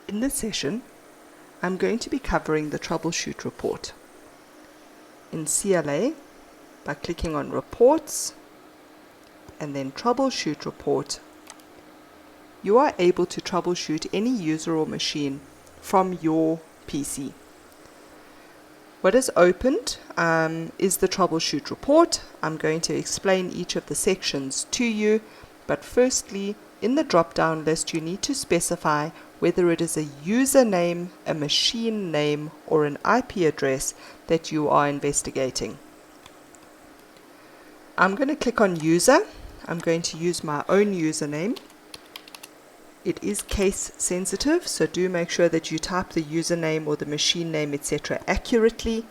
In this session, I'm going to be covering the Troubleshoot report. In CLA, by clicking on Reports and then Troubleshoot Report, you are able to troubleshoot any user or machine from your PC. What is opened is the Troubleshoot report. I'm going to explain each of the sections to you, but firstly, in the drop-down list, you need to specify whether it is a username, a machine name, or an IP address that you are investigating. I'm going to click on User. I'm going to use my own username. It is case sensitive, so do make sure that you type the username or the machine name, etc. accurately.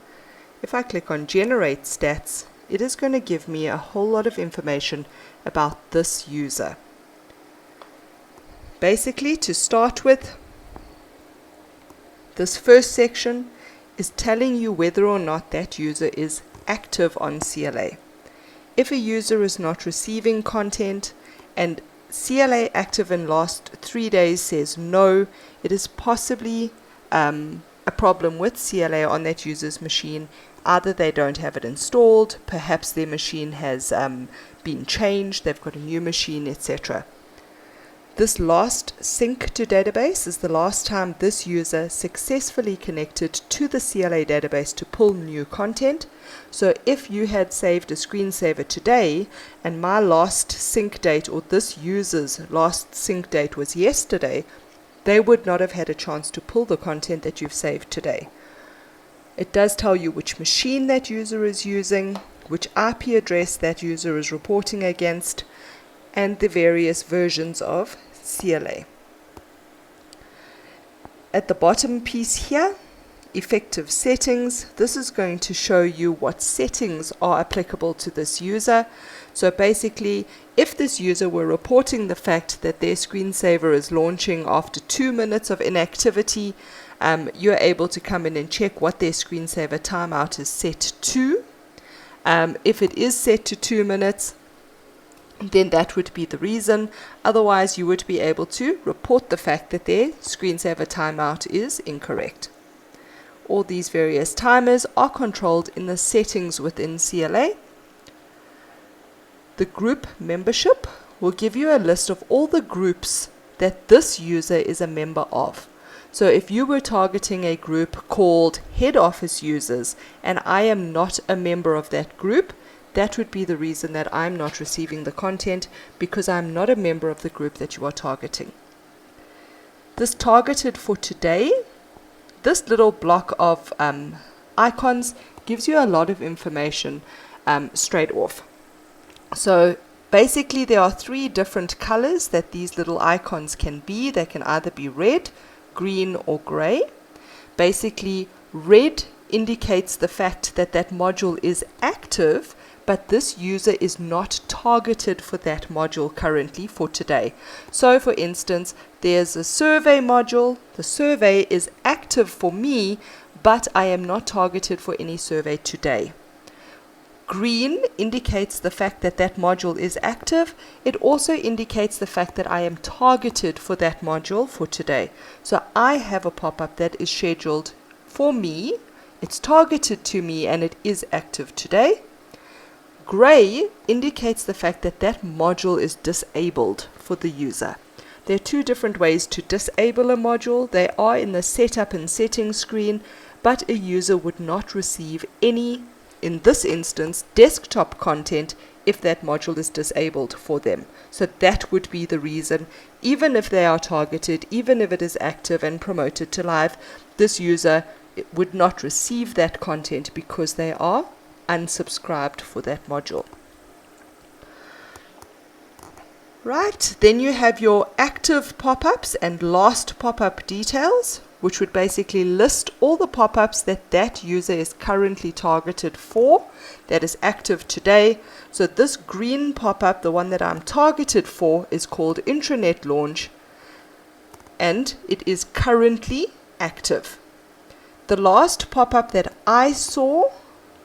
If I click on Generate Stats, it is going to give me a whole lot of information about this user. Basically, to start with, this first section is telling you whether or not that user is active on CLA. If a user is not receiving content and CLA active in last 3 days says no, it is possibly a problem with CLA on that user's machine. Either they don't have it installed, perhaps their machine has been changed, they've got a new machine, etc. This last sync to database is the last time this user successfully connected to the CLA database to pull new content. So if you had saved a screensaver today and my last sync date or this user's last sync date was yesterday, they would not have had a chance to pull the content that you've saved today. It does tell you which machine that user is using, which IP address that user is reporting against, and the various versions of CLA. At the bottom piece here, effective settings, this is going to show you what settings are applicable to this user. So basically, if this user were reporting the fact that their screensaver is launching after 2 minutes of inactivity, you're able to come in and check what their screensaver timeout is set to. If it is set to 2 minutes, then that would be the reason. Otherwise, you would be able to report the fact that their screensaver timeout is incorrect. All these various timers are controlled in the settings within CLA. The group membership will give you a list of all the groups that this user is a member of. So if you were targeting a group called Head Office Users and I am not a member of that group, that would be the reason that I'm not receiving the content, because I'm not a member of the group that you are targeting. This targeted for today, this little block of icons gives you a lot of information straight off. So basically there are 3 different colors that these little icons can be. They can either be red, green, or gray. Basically, red indicates the fact that that module is active, but this user is not targeted for that module currently for today. So for instance, there's a survey module. The survey is active for me, but I am not targeted for any survey today. Green indicates the fact that that module is active. It also indicates the fact that I am targeted for that module for today. So I have a pop-up that is scheduled for me, it's targeted to me, and it is active today. Gray indicates the fact that that module is disabled for the user. There are 2 different ways to disable a module. They are in the setup and settings screen, but a user would not receive any, in this instance, desktop content if that module is disabled for them. So that would be the reason. Even if they are targeted, even if it is active and promoted to live, this user would not receive that content because they are unsubscribed for that module. Right, then you have your active pop-ups and last pop-up details, which would basically list all the pop-ups that that user is currently targeted for, that is active today. So this green pop-up, the one that I'm targeted for, is called Intranet Launch, and it is currently active. The last pop-up that I saw,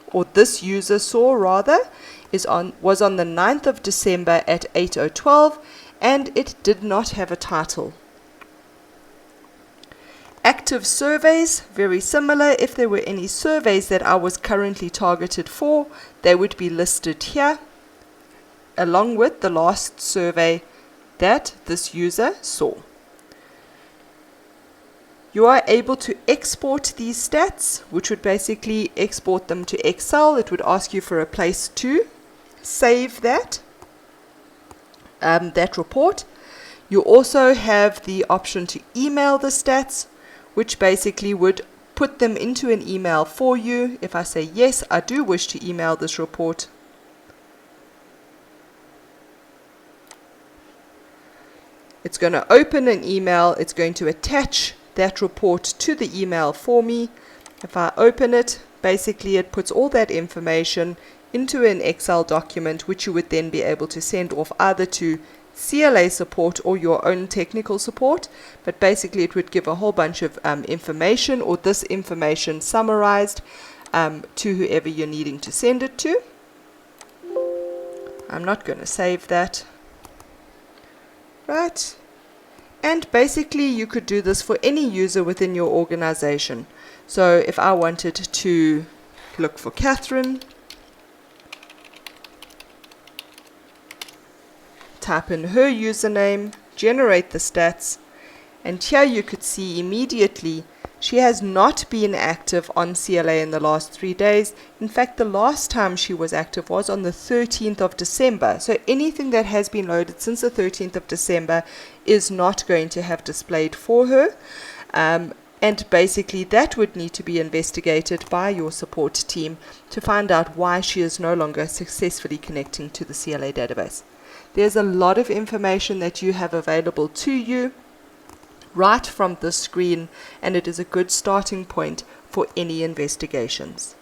or this user saw rather, was on the 9th of December at 8:12, and it did not have a title. active surveys, very similar. If there were any surveys that I was currently targeted for, they would be listed here, along with the last survey that this user saw. You are able to export these stats, which would basically export them to Excel. It would ask you for a place to save that report. You also have the option to email the stats, which basically would put them into an email for you. If I say, yes, I do wish to email this report, it's going to open an email. It's going to attach that report to the email for me. If I open it, basically it puts all that information into an Excel document, which you would then be able to send off either to CLA support or your own technical support. But basically it would give a whole bunch of information, or this information summarized, to whoever you're needing to send it to. I'm not going to save that. Right. And basically you could do this for any user within your organization. So if I wanted to look for Catherine, type in her username, generate the stats, and here you could see immediately she has not been active on CLA in the last 3 days. In fact, the last time she was active was on the 13th of December. So anything that has been loaded since the 13th of December is not going to have displayed for her. And basically that would need to be investigated by your support team to find out why she is no longer successfully connecting to the CLA database. There's a lot of information that you have available to you right from this screen, and it is a good starting point for any investigations.